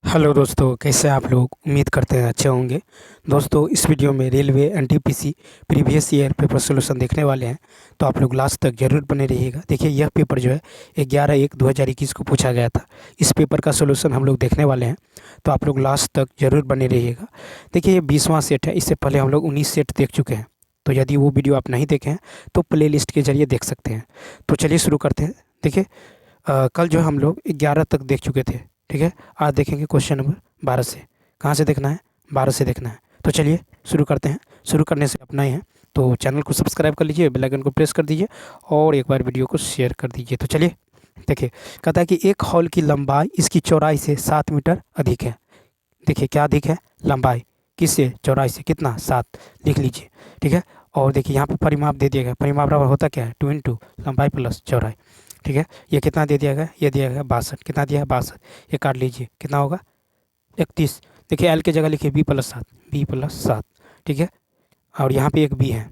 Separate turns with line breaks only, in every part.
Hello दोस्तों, कैसे हैं आप लोग। उम्मीद करते हैं अच्छे होंगे। दोस्तों, इस वीडियो में railway NTPC previous year paper solution देखने वाले हैं, तो आप लोग लास्ट तक जरूर बने रहिएगा। देखिए, यह पेपर जो है 11/1/2021 को पूछा गया था। इस पेपर का सोल्यूशन हम लोग देखने वाले हैं, तो आप लोग लास्ट तक जरूर बने रहिएगा। देखिए, ये 20वां सेट है। इससे पहले हम लोग 19 सेट देख चुके हैं, तो यदि वो वीडियो आप नहीं देखे हैं तो प्ले लिस्ट के जरिए देख सकते हैं। तो चलिए शुरू करते हैं। देखिए, कल जो हम लोग 11 तक देख चुके थे, ठीक है। आज देखेंगे क्वेश्चन नंबर 12 से। कहाँ से देखना है? 12 से देखना है। तो चलिए शुरू करते हैं। शुरू करने से अपना ही है, तो चैनल को सब्सक्राइब कर लीजिए, बेल आइकन को प्रेस कर दीजिए और एक बार वीडियो को शेयर कर दीजिए। तो चलिए देखिए, कहता है कि एक हॉल की लंबाई इसकी चौड़ाई से 7 मीटर अधिक है। देखिए, क्या अधिक है? लंबाई किससे? चौड़ाई से। कितना? 7 लिख लीजिए, ठीक है। और देखिए, यहाँ पे परिमाप दे दिया गया। परिमाप बराबर होता क्या है? 2 इंटू लंबाई प्लस चौड़ाई, ठीक है। ये कितना दे दिया गया? ये दिया गया 62। कितना दिया है? 62। ये काट लीजिए, कितना होगा? 31। देखिए, एल की जगह लिखिए B+7, B+7, ठीक है। और यहाँ पे एक बी है,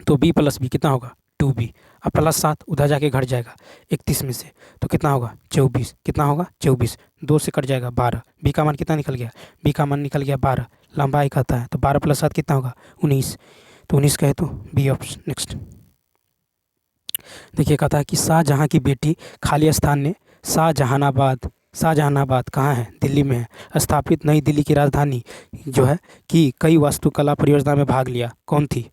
तो B+B कितना होगा? 2B। अब +7 उधर जाके घट जाएगा 31 में से, तो कितना होगा? 24। कितना होगा? 24। 2 से कट जाएगा 12। बी का मान कितना निकल गया? बी का मान निकल गया 12। लंबाई कहता है, तो 12+7 कितना होगा? 19। तो 19 कहे तो बी ऑप्शन। नेक्स्ट देखिए, कहता है कि शाहजहाँ की बेटी खाली स्थान ने शाहजहानाबाद, शाहजहानाबाद कहाँ है? दिल्ली में है, स्थापित नई दिल्ली की राजधानी जो है कि कई वास्तुकला परियोजना में भाग लिया। कौन थी?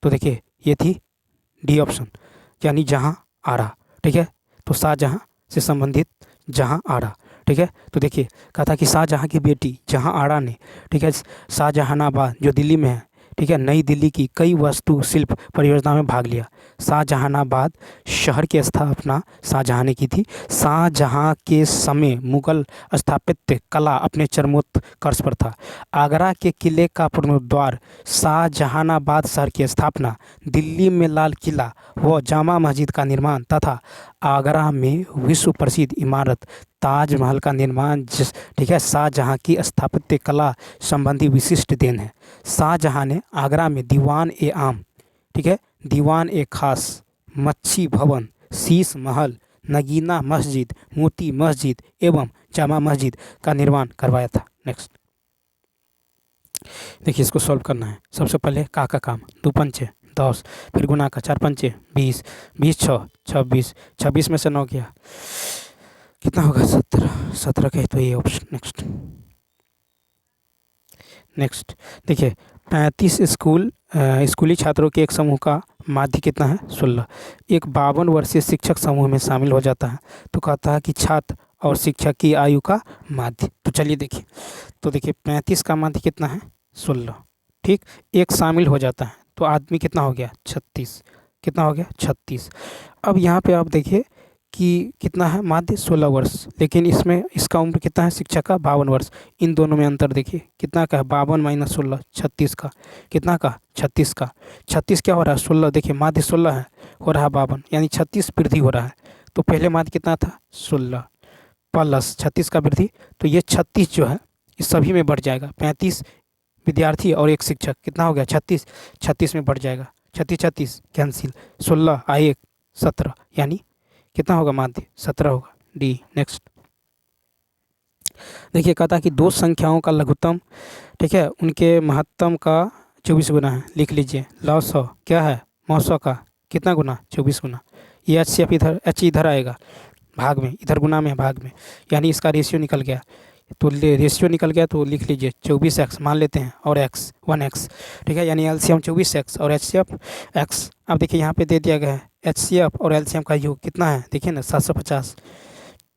तो देखिए, ये थी डी ऑप्शन, यानी जहाँ आरा, ठीक है। तो शाहजहाँ से संबंधित जहाँ आरा, ठीक है। तो देखिए, कहा था कि शाहजहाँ की बेटी जहाँ आरा ने, ठीक है, शाहजहानाबाद जो दिल्ली में है, ठीक है, नई दिल्ली की कई वास्तु शिल्प परियोजना में भाग लिया। शाहजहानाबाद शहर की स्थापना शाहजहाँ ने की थी। शाहजहाँ के समय मुगल स्थापत्य कला अपने चरमोत्कर्ष पर था। आगरा के किले का पुनरुद्धार, शाहजहानाबाद शहर की स्थापना, दिल्ली में लाल किला व जामा मस्जिद का निर्माण तथा आगरा में विश्व प्रसिद्ध इमारत ताजमहल का निर्माण, ठीक है, शाहजहाँ की स्थापत्य कला संबंधी विशिष्ट देन है। शाहजहाँ ने आगरा में दीवान ए आम, ठीक है, दीवान ए खास, मच्छी भवन, शीश महल, नगीना मस्जिद, मोती मस्जिद एवं जामा मस्जिद का निर्माण करवाया था। नेक्स्ट देखिए, इसको सॉल्व करना है। सबसे पहले का काम 2 पंचे 10, फिर गुना का 4 पंचे 20, 20 6 26, 26 में से 9 गया, कितना होगा? 17। 17 कहे तो ये ऑप्शन। नेक्स्ट नेक्स्ट देखिए, 35 स्कूली छात्रों के एक समूह का माध्य कितना है? 16। एक 52 वर्षीय शिक्षक समूह में शामिल हो जाता है, तो कहता है कि छात्र और शिक्षक की आयु का माध्य। तो चलिए देखिए, तो देखिए 35 का माध्य कितना है? 16, ठीक। एक शामिल हो जाता है, तो आदमी कितना हो गया? 36। कितना हो गया? 36। अब यहाँ पे आप देखिए कि कितना है माध्य? 16 वर्ष, लेकिन इसमें इसका उम्र कितना है शिक्षक का? 52 वर्ष। इन दोनों में अंतर देखिए, कितना का है? 52 माइनस 16, 36 का। कितना का? 36 का। 36 क्या हो रहा है? 16। देखिए, माध्य 16 है, हो रहा है 52, यानी 36 वृद्धि हो रहा है। तो पहले माध्य कितना था? 16 प्लस 36 का वृद्धि, तो ये 36 जो है इस सभी में बढ़ जाएगा। 35 विद्यार्थी और एक शिक्षक, कितना हो गया? 36। 36 में बढ़ जाएगा, 36 36 कैंसिल, 16 आए 1 17, यानी कितना होगा माध्य? 17 होगा, डी। नेक्स्ट देखिए, कहता है कि दो संख्याओं का लघुत्तम, ठीक है, उनके महत्तम का 24 गुना है। लिख लीजिए, लव 100 क्या है? मौसौ का कितना गुना? 24 गुना। ये एच सी एफ इधर, एच इधर आएगा भाग में, इधर गुना में भाग में, यानी इसका रेशियो निकल गया। तो रेशियो निकल गया, तो लिख लीजिए 24x मान लेते हैं, और x 1x, ठीक है, यानी एलसीएम 24x और HCF x। अब देखिए, यहाँ पे दे दिया गया है HCF और एलसीएम का योग कितना है? देखिए ना, 750।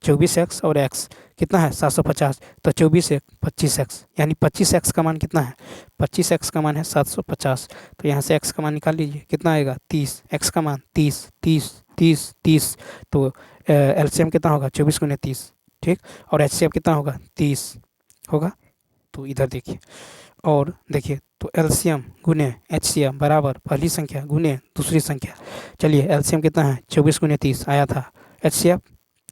24x और x कितना है? 750। तो 24 1 25x, यानी 25x का मान कितना है? 25x का मान है 750। तो यहाँ से x का मान निकाल लीजिए, कितना आएगा? 30। x का मान 30 30 30 30। तो एलसीएम कितना होगा? 24 गुने 30, ठीक। और HCF कितना होगा? 30 होगा। तो इधर देखिए, और देखिए, तो एलसीएम गुने HCF बराबर पहली संख्या गुने दूसरी संख्या। चलिए, एलसीएम कितना है? 24 गुने 30 आया था, HCF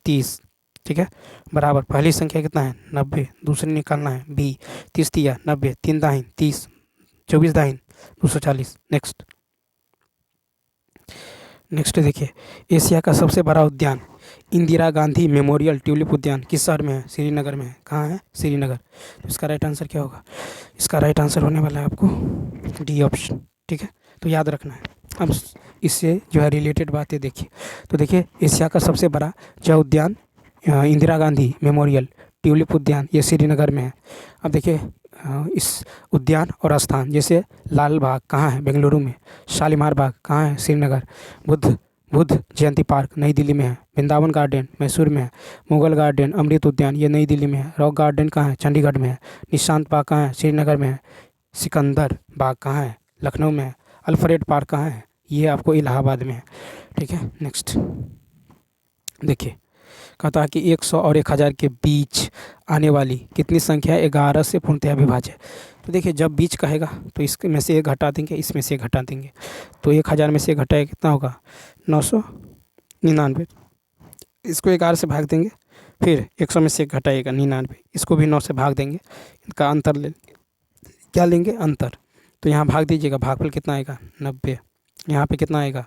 30, ठीक है, बराबर पहली संख्या कितना है? 90, दूसरी निकालना है B। 30 दिया 90, 3 दाहिन 30, 24 दाहिन 240। नेक्स्ट देखिए, एशिया का सबसे बड़ा उद्यान इंदिरा गांधी मेमोरियल ट्यूलिप उद्यान किस शहर में है? श्रीनगर में है। कहाँ है? श्रीनगर। तो इसका राइट आंसर क्या होगा? इसका राइट आंसर होने वाला है आपको डी ऑप्शन। ठीक है, तो याद रखना है। अब इससे जो है रिलेटेड बातें देखिए। तो देखिए एशिया का सबसे बड़ा जो उद्यान इंदिरा गांधी मेमोरियल ट्यूलिप उद्यान ये श्रीनगर में है। अब देखिए इस उद्यान और स्थान जैसे लाल बाग कहाँ है? बेंगलुरु में। शालीमार बाग कहाँ है? श्रीनगर। बुद्ध जयंती पार्क नई दिल्ली में है। वृंदावन गार्डन मैसूर में है। मुगल गार्डन अमृत उद्यान ये नई दिल्ली में है। रॉक गार्डन कहाँ है? चंडीगढ़ में है। निशांत बाग कहाँ है? श्रीनगर में है। सिकंदर बाग कहाँ है? लखनऊ में है। अल्फ्रेड पार्क कहाँ है? ये आपको इलाहाबाद में है। ठीक है, नेक्स्ट देखिए कहता है कि 100 और 1000 के बीच आने वाली कितनी संख्या 11 से पूर्णतः विभाज्य है। तो देखिए जब बीच कहेगा तो इसमें से एक घटा देंगे, इसमें से एक घटा देंगे। तो 1000 में से एक घटाएगा कितना होगा? 999। इसको 11 से भाग देंगे, फिर 100 में से एक घटाएगा 99, इसको भी 9 से भाग देंगे। इनका अंतर ले क्या लेंगे? अंतर। तो यहाँ भाग दीजिएगा, भागफल कितना आएगा? 90। यहाँ पे कितना आएगा?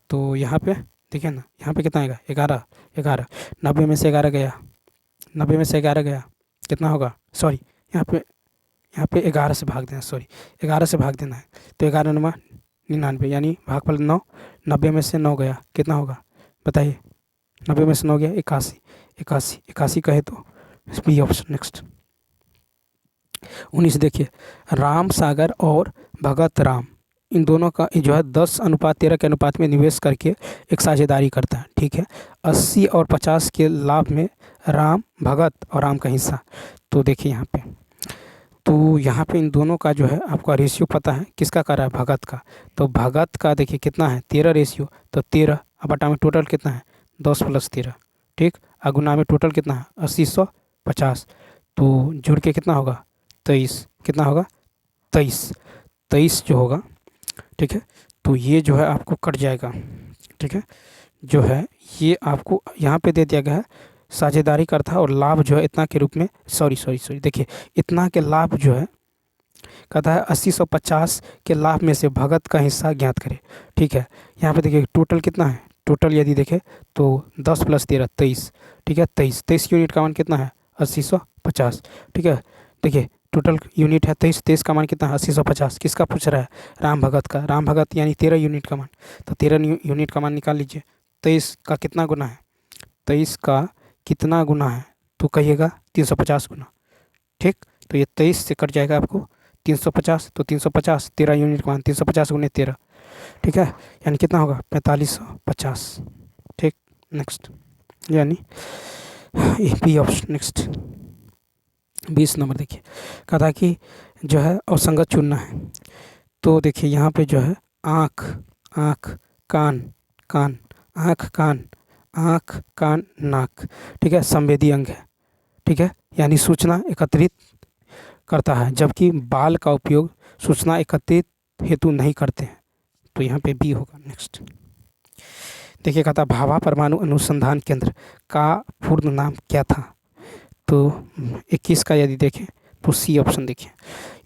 तो यहाँ पे देखिए ना, यहाँ पे कितना आएगा? 11। 90 में से 11 गया, 90 में से 11 गया कितना होगा? सॉरी यहाँ पे 11 से भाग देना, 11 से भाग देना है। तो 11 9 99 यानी भागफल 9। 90 में से 9 गया कितना होगा बताइए? 90 में से 9 गया 81 कहे तो बी ऑप्शन। नेक्स्ट 19 देखिए राम सागर और भगत राम इन दोनों का जो है 10:13 के अनुपात में निवेश करके एक साझेदारी करता है। ठीक है, 80 और 50 के लाभ में राम भगत और राम का हिस्सा। तो देखिए यहाँ पे इन दोनों का जो है आपका रेशियो पता है, किसका कर रहा है? भगत का। तो भगत का देखिए कितना है? 13 रेशियो। तो 13 अब बटा में टोटल कितना है? 10 + 13। ठीक, अगुना में टोटल कितना है? 80 100 50। तो जुड़ के कितना होगा? 23। कितना होगा? 23 जो होगा। ठीक है, तो ये जो है आपको कट जाएगा। ठीक है, जो है ये आपको यहाँ पे दे दिया गया है साझेदारी करता है और लाभ जो है इतना के रूप में सॉरी देखिए इतना के लाभ जो है कहता है 80 100 50 के लाभ में से भगत का हिस्सा ज्ञात करें। ठीक है, यहाँ पे देखिए टोटल कितना है? टोटल यदि देखें तो 10 + 13 23। ठीक है, 23 यूनिट का मान कितना है? 80 100 50। ठीक है, देखिए टोटल यूनिट है 23 का मान कितना है? 80 100 50। किसका पूछ रहा है? राम भगत का। राम भगत यानी 13 यूनिट का मान। तो 13 यूनिट का मान निकाल लीजिए। 23 का कितना गुना है? 23 का कितना गुना है? तो कहिएगा 350 गुना। ठीक, तो ये 23 से कट जाएगा आपको 350। तो 350 13 यूनिट का मान 350 × 13। ठीक है, यानी कितना होगा? 4550। ठीक, नेक्स्ट यानी बी ऑप्शन। नेक्स्ट 20 नंबर देखिए कहा कि जो है असंगत चुनना है। तो देखिए यहाँ पे जो है आँख कान आँख कान नाक। ठीक है, संवेदी अंग है। ठीक है, यानी सूचना एकत्रित करता है, जबकि बाल का उपयोग सूचना एकत्रित हेतु नहीं करते हैं। तो यहाँ पे बी होगा। नेक्स्ट देखिए कहता भाभा परमाणु अनुसंधान केंद्र का पूर्ण नाम क्या था? तो 21 का यदि देखें तो सी ऑप्शन देखिए,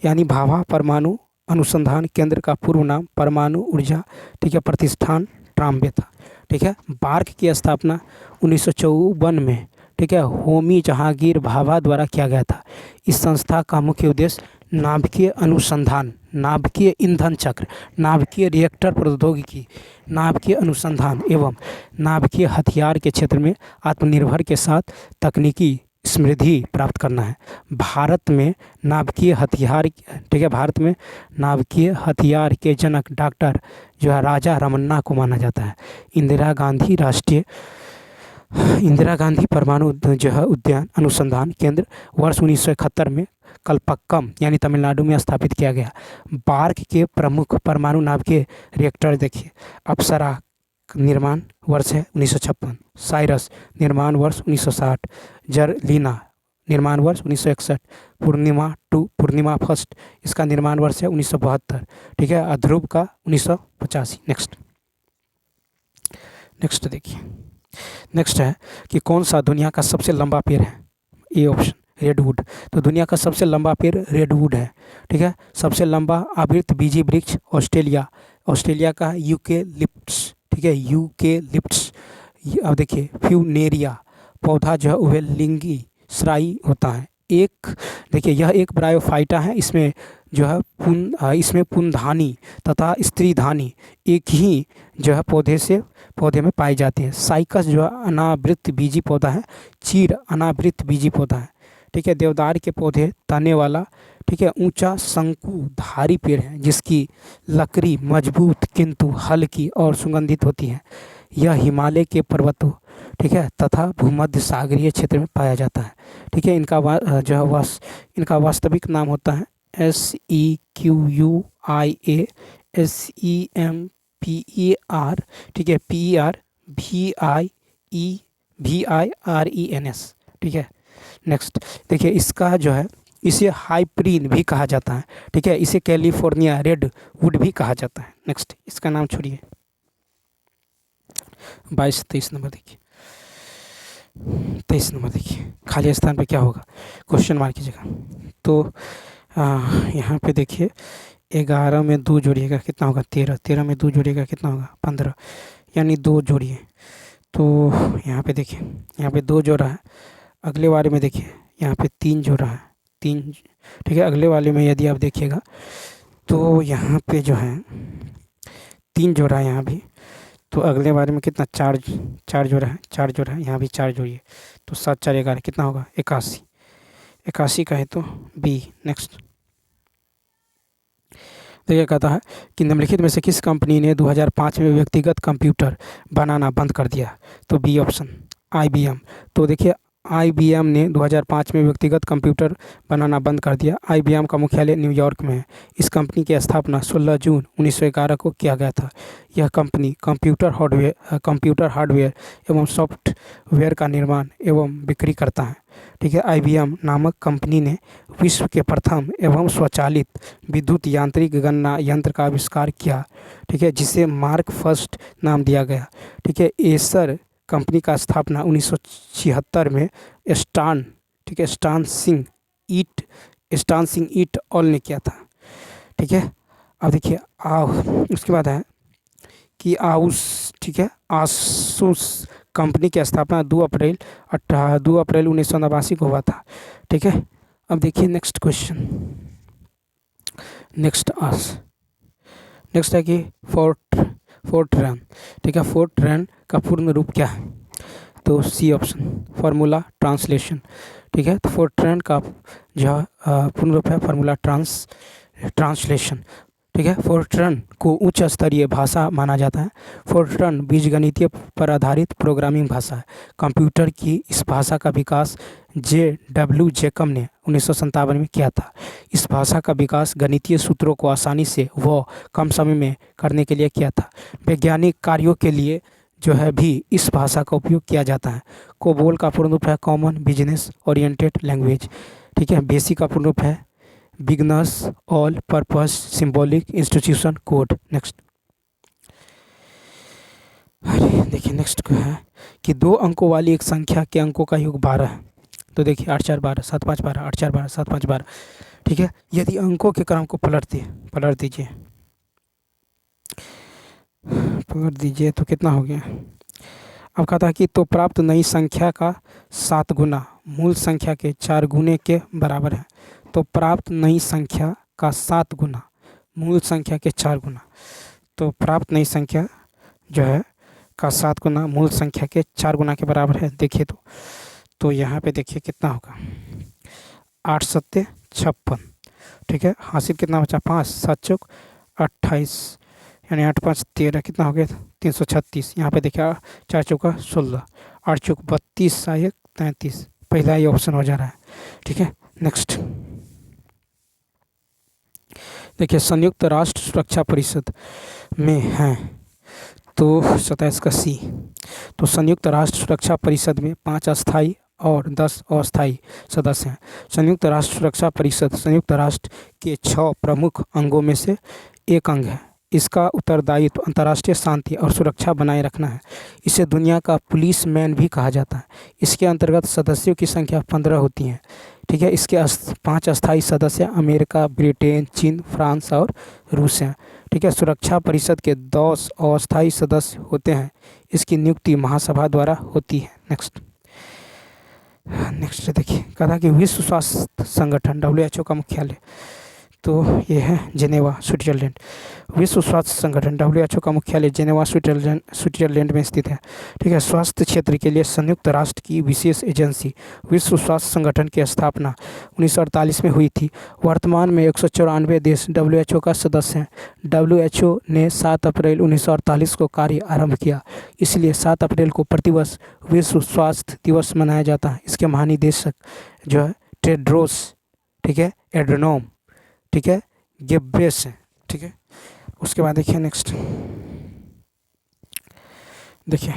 यानी भाभा परमाणु अनुसंधान केंद्र का पूर्व नाम परमाणु ऊर्जा ठीक है प्रतिष्ठान ट्राम्बे था। ठीक है, बार्क की स्थापना 1954 में ठीक है होमी जहांगीर भाभा द्वारा किया गया था। इस संस्था का मुख्य उद्देश्य नाभिकीय अनुसंधान, नाभिकीय ईंधन चक्र, नाभिकीय रिएक्टर प्रौद्योगिकी, नाभिकीय अनुसंधान एवं नाभिकीय हथियार के क्षेत्र में आत्मनिर्भर के साथ तकनीकी समृद्धि प्राप्त करना है। भारत में नाभिकीय हथियार ठीक है भारत में नाभिकीय हथियार के जनक डॉक्टर जो है राजा रमन्ना को माना जाता है। इंदिरा गांधी परमाणु जो है उद्यान अनुसंधान केंद्र वर्ष 1971 में कलपक्कम यानी तमिलनाडु में स्थापित किया गया। बार्क के प्रमुख परमाणु नाभिकीय रिएक्टर देखिए, अप्सरा निर्माण वर्ष है 1956, साइरस निर्माण वर्ष 1960, जर्लिना निर्माण वर्ष 1961, पूर्णिमा फर्स्ट इसका निर्माण वर्ष है 1972। ठीक है, ध्रुव का 1985। नेक्स्ट देखिए, नेक्स्ट है कि कौन सा दुनिया का सबसे लंबा पेड़ है? A option redwood. तो दुनिया का सबसे लंबा पेड़ रेडवुड है। ठीक है, सबसे लंबा आवृत बीजी वृक्ष ऑस्ट्रेलिया का यूकेलिप्टस। ठीक है, अब देखिए फ्यूनेरिया पौधा जो है वह लिंगी श्राई होता है। एक देखिए यह एक ब्रायोफाइटा है, इसमें जो है इसमें पुनधानी तथा स्त्रीधानी एक ही जो है पौधे में पाई जाती है। साइकस जो है अनावृत बीजी पौधा है, चीड़ अनावृत बीजी पौधा है। ठीक है, देवदार के पौधे तने वाला, ठीक है, ऊंचा शंकुधारी पेड़ है जिसकी लकड़ी मजबूत किंतु हल्की और सुगंधित होती है। यह हिमालय के पर्वतों, ठीक है, तथा भूमध्य सागरीय क्षेत्र में पाया जाता है। ठीक है, इनका वास्तविक नाम होता है SEQUIA SEMPER, ठीक है, VIRENS। ठीक है, नेक्स्ट देखिए इसका जो है इसे हाइप्रीन भी कहा जाता है। ठीक है, इसे कैलिफोर्निया रेड वुड भी कहा जाता है। नेक्स्ट इसका नाम छोड़िए। 22-23 नंबर देखिए, 23 नंबर देखिए, खाली स्थान पे क्या होगा, क्वेश्चन मार्क कीजिएगा। तो यहाँ पे देखिए 11 में 2 जोड़िएगा कितना होगा 13, 13 में 2 जोड़िएगा कितना होगा 15, यानी 2 जोड़िए। तो यहाँ पे देखिए, यहाँ पे 2 जोड़ा है, अगले वाले में देखिए यहाँ पे 3 जोड़ा है, 3। ठीक है, अगले वाले में यदि आप देखिएगा तो यहाँ पे जो है 3 जोड़ा है यहाँ भी, तो अगले बारे में कितना 4 जोड़ा है, 4 जोड़ा है, यहाँ भी 4 जोड़िए, तो 7 4 11 कितना होगा 81, 81 का है तो बी। नेक्स्ट देखिए कहता है कि निम्नलिखित में से किस कंपनी ने 2005 में व्यक्तिगत कंप्यूटर बनाना बंद कर दिया, तो बी ऑप्शन IBM। तो देखिए IBM ने 2005 में व्यक्तिगत कंप्यूटर बनाना बंद कर दिया। IBM का मुख्यालय न्यूयॉर्क में है। इस कंपनी की स्थापना 16 जून 1911 को किया गया था। यह कंपनी कंप्यूटर हार्डवेयर एवं सॉफ्टवेयर का निर्माण एवं बिक्री करता है। ठीक है, IBM नामक कंपनी ने विश्व के प्रथम एवं स्वचालित विद्युत यांत्रिक गणना यंत्र का आविष्कार किया। ठीक है, जिसे मार्क फर्स्ट नाम दिया गया। ठीक है, एसर कंपनी का स्थापना 1976 में स्टान सिंह ईट ऑल ने किया था। ठीक है, अब देखिए उसके बाद है कि ठीक है, आसूस कंपनी की स्थापना 2 अप्रैल 1989 को हुआ था। ठीक है, अब देखिए नेक्स्ट क्वेश्चन, नेक्स्ट है कि फोर्ट्रान। ठीक है, फोर्ट्रान का पूर्ण रूप क्या है, तो सी ऑप्शन फार्मूला ट्रांसलेशन। ठीक है, तो फोर्ट्रान का जो पूर्ण रूप है फार्मूला ट्रांसलेशन। ठीक है, फोर्ट्रान को उच्च स्तरीय भाषा माना जाता है। फोर्ट्रान बीजगणितीय पर आधारित प्रोग्रामिंग भाषा है। कंप्यूटर की इस भाषा का विकास JW जैकब ने 1957 में किया था। इस भाषा का विकास गणितीय सूत्रों को आसानी से व कम समय में करने के लिए किया था। वैज्ञानिक कार्यों के लिए जो है भी इस भाषा का उपयोग किया जाता है। कोबोल का पूर्ण रूप है कॉमन बिजनेस ओरिएंटेड लैंग्वेज। ठीक है, बेसिक का पूर्ण रूप है beginners all purpose symbolic institution code. Next देखिए नेक्स्ट है कि 2 अंकों वाली एक संख्या के अंकों का योग 12 है। तो देखिए 8 4 12 7 5 12 8 4 12 7 5 12। ठीक है, यदि अंकों के क्रम को पलट दीजिए तो कितना हो गया। अब कहता है कि तो प्राप्त नई संख्या का 7 गुना मूल संख्या के 4 गुने के बराबर है। तो प्राप्त नई संख्या का 7 गुना मूल संख्या के 4 गुना, तो प्राप्त नई संख्या जो है का 7 गुना मूल संख्या के 4 गुना के बराबर है। देखिए तो यहाँ पे देखिए कितना होगा 8 7 56। ठीक है, हासिल कितना बचा 5 7 चौक 28, यानी 8 5 13 कितना हो गया 336। यहाँ पे देखिए 4 चौका 16, 8 चौक 32, 1 33। पहला ही ऑप्शन हो जा रहा है। ठीक है, नेक्स्ट देखिए संयुक्त राष्ट्र सुरक्षा परिषद में है, तो 27 का सी। तो संयुक्त राष्ट्र सुरक्षा परिषद में 5 अस्थायी और 10 अस्थायी सदस्य हैं। संयुक्त राष्ट्र सुरक्षा परिषद संयुक्त राष्ट्र के 6 प्रमुख अंगों में से एक अंग है। इसका उत्तरदायित्व अंतर्राष्ट्रीय शांति और सुरक्षा बनाए रखना है। इसे दुनिया का पुलिस मैन भी कहा जाता है। इसके अंतर्गत सदस्यों की संख्या 15 होती है। ठीक है, इसके 5 अस्थायी सदस्य अमेरिका, ब्रिटेन, चीन, फ्रांस और रूस हैं। ठीक है, सुरक्षा परिषद के 10 अस्थायी सदस्य होते हैं। इसकी नियुक्ति महासभा द्वारा होती है। नेक्स्ट देखिए, कहा कि विश्व स्वास्थ्य संगठन WHO का मुख्यालय, तो ये है जेनेवा, स्विट्जरलैंड। विश्व स्वास्थ्य संगठन WHO का मुख्यालय जेनेवा, स्विट्जरलैंड में स्थित है। ठीक है, स्वास्थ्य क्षेत्र के लिए संयुक्त राष्ट्र की विशेष एजेंसी विश्व स्वास्थ्य संगठन की स्थापना 1948 में हुई थी। वर्तमान में 194 देश WHO का सदस्य हैं। WHO ने 7 अप्रैल 1948 को कार्य आरंभ किया, इसलिए 7 अप्रैल को प्रतिवर्ष विश्व स्वास्थ्य दिवस मनाया जाता है। इसके महानिदेशक जो है टेड्रोस, ठीक है, एड्नोम, ठीक है, गेब्रेस है। ठीक है, उसके बाद देखिए नेक्स्ट, देखिए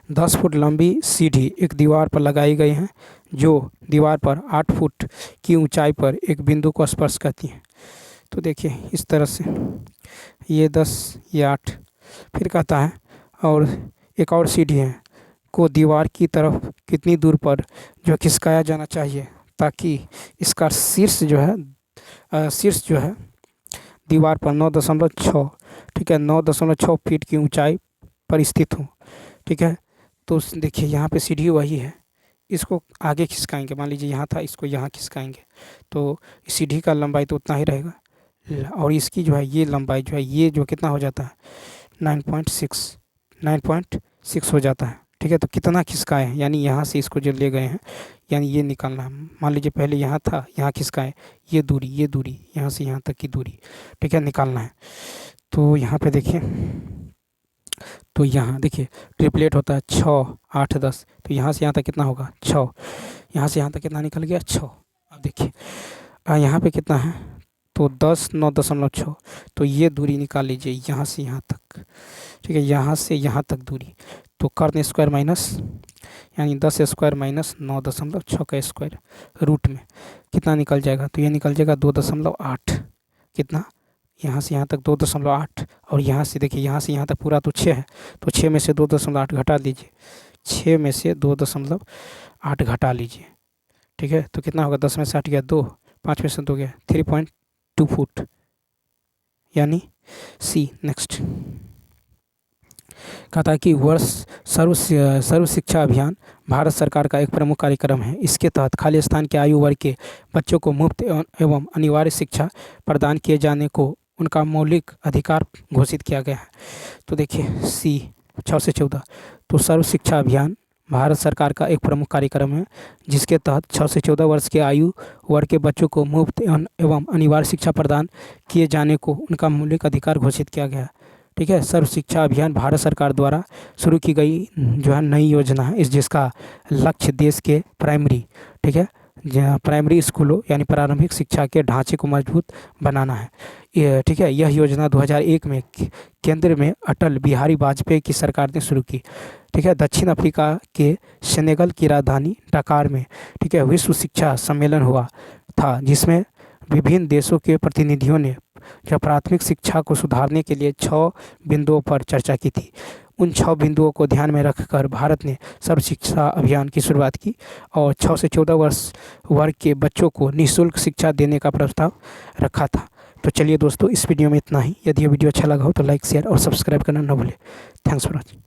10 फुट लंबी सीढ़ी एक दीवार पर लगाई गई है, जो दीवार पर 8 फुट की ऊंचाई पर एक बिंदु को स्पर्श करती है। तो देखिए इस तरह से ये 10, ये 8, फिर कहता है और एक और सीढ़ी है को दीवार की तरफ कितनी दूर पर जो खिसकाया जाना चाहिए, ताकि इसका शीर्ष जो है दीवार पर 9.6, ठीक है, 9.6 फीट की ऊंचाई पर स्थित हो। ठीक है, तो देखिए यहाँ पे सीढ़ी वही है, इसको आगे खिसकाएंगे, मान लीजिए यहाँ था, इसको यहाँ खिसकाएंगे तो सीढ़ी का लंबाई तो उतना ही रहेगा, और इसकी जो है ये लंबाई जो है ये जो कितना हो जाता है 9.6 हो जाता है। ठीक है, तो कितना खिसकाए हैं, यानी यहाँ से इसको जो ले गए हैं, यानी ये निकालना है। मान लीजिए पहले यहाँ था, यहाँ खिसकाए, ये दूरी यहाँ से यहाँ तक की दूरी, ठीक है, निकालना है। तो यहाँ पे देखिए, तो यहाँ देखिए ट्रिपलेट होता है 6, 8, 10, तो यहाँ से यहाँ तक कितना होगा 6, यहाँ से यहाँ तक कितना निकल गया 6। अब देखिए यहाँ पे कितना है, तो 10, 9.6, तो ये दूरी निकाल लीजिए यहाँ से यहाँ तक। ठीक है, यहाँ से यहाँ तक दूरी, तो कर्ण स्क्वायर माइनस, यानी 10 स्क्वायर माइनस 9.6 का स्क्वायर, रूट में कितना निकल जाएगा, तो ये निकल जाएगा 2.8। कितना, यहाँ से यहाँ तक 2.8, और यहाँ से देखिए यहाँ से यहाँ तक पूरा तो 6 है, तो 6 में से 2.8 घटा लीजिए, 6 में से 2.8 घटा लीजिए। ठीक है, तो कितना होगा, 10 में से 8 गया 2, 5 में से 2 गया 3.2 फुट, यानी सी। नेक्स्ट कहता कि वर्ष सर्व शिक्षा अभियान भारत सरकार का एक प्रमुख कार्यक्रम है। इसके तहत खाली स्थान के आयु वर्ग के बच्चों को मुफ्त एवं अनिवार्य शिक्षा प्रदान किए जाने को उनका मौलिक अधिकार घोषित किया गया है। तो देखिए सी 6 से 14, तो सर्व शिक्षा अभियान भारत सरकार का एक प्रमुख कार्यक्रम है, जिसके तहत 6 से 14 वर्ष के आयु वर्ग के बच्चों को मुफ्त एवं अनिवार्य शिक्षा प्रदान किए जाने को उनका मौलिक अधिकार घोषित किया गया। ठीक है, सर्व शिक्षा अभियान भारत सरकार द्वारा शुरू की गई जो है नई योजना है, जिसका लक्ष्य देश के प्राइमरी, ठीक है, प्राइमरी स्कूलों यानी प्रारंभिक शिक्षा के ढांचे को मजबूत बनाना है। ठीक है, यह योजना 2001 में केंद्र में अटल बिहारी वाजपेयी की सरकार ने शुरू की। ठीक है, दक्षिण अफ्रीका के सेनेगल की राजधानी डकार में, ठीक है, विश्व शिक्षा सम्मेलन हुआ था, जिसमें विभिन्न देशों के प्रतिनिधियों ने जो प्राथमिक शिक्षा को सुधारने के लिए 6 बिंदुओं पर चर्चा की थी। उन 6 बिंदुओं को ध्यान में रखकर भारत ने सर्व शिक्षा अभियान की शुरुआत की और 6 से 14 वर्ष वर्ग के बच्चों को निःशुल्क शिक्षा देने का प्रस्ताव रखा था। तो चलिए दोस्तों, इस वीडियो में इतना ही। यदि ये वीडियो अच्छा लगा हो तो लाइक, शेयर और सब्सक्राइब करना न भूलें। Thanks for watching.